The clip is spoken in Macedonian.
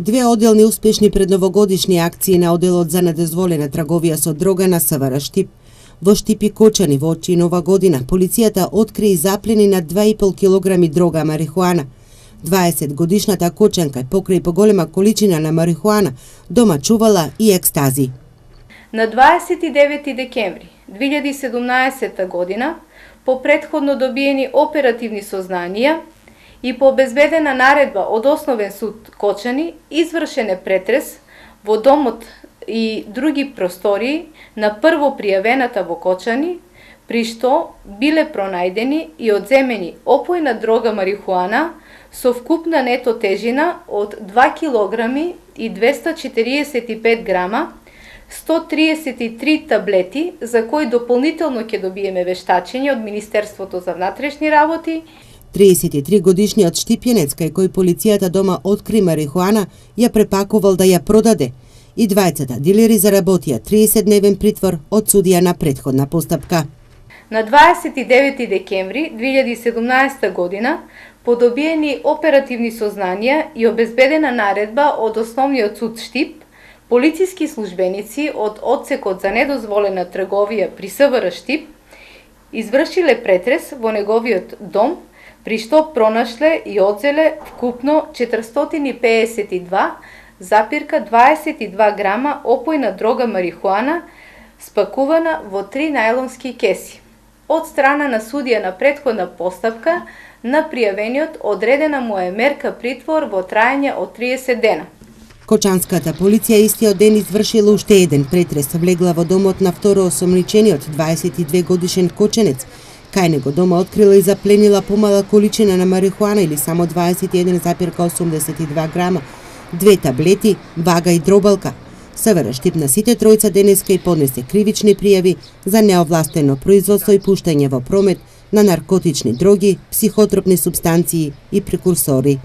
Две одделни успешни предновогодишни акции на одделот за недозволена трговија со дрога на СВР Штип. Во Штип и Кочани во очи нова година полицијата откри и заплени на 2,5 килограми дрога марихуана. 20-годишната Кочанка покрај поголема количина на марихуана дома чувала и екстази. На 29 декември 2017 година, по претходно добиени оперативни сознанија и по обезбедена наредба од Основен суд Кочани, извршен е претрес во домот и други простории на прво пријавената во Кочани, при што биле пронајдени и одземени опојна дрога марихуана со вкупна нето тежина од 2 килограми и 245 грама, 133 таблети, за кои дополнително ќе добиеме вештачење од Министерството за внатрешни работи. 33-годишниот штипјенец кај кој полицијата дома откри марихуана ја препакувал да ја продаде. И двајцата дилери заработија 30-дневен притвор од судија на претходна постапка. На 29 декември 2017 година, по добиени оперативни сознанија и обезбедена наредба од Основниот суд Штип, полициски службеници од одсекот за недозволена трговија при СВР Штип извршиле претрес во неговиот дом, при што пронашле и одзеле вкупно 452,22 грама опојна дрога марихуана, спакувана во 3 најлонски кеси. Од страна на судија на претходна постапка, на пријавениот одредена му е мерка притвор во трајање од 30 дена. Кочанската полиција истиот ден извршила уште еден претрес, влегла во домот на второ осомничениот 22 годишен коченец. Кај него дома открила и запленила помала количина на марихуана или само 21,82 грама, 2 таблети, вага и дробалка. СВР Штип на сите тројца денеска и поднесе кривични пријави за неовластено производство и пуштање во промет на наркотични дроги, психотропни супстанции и прекурсори.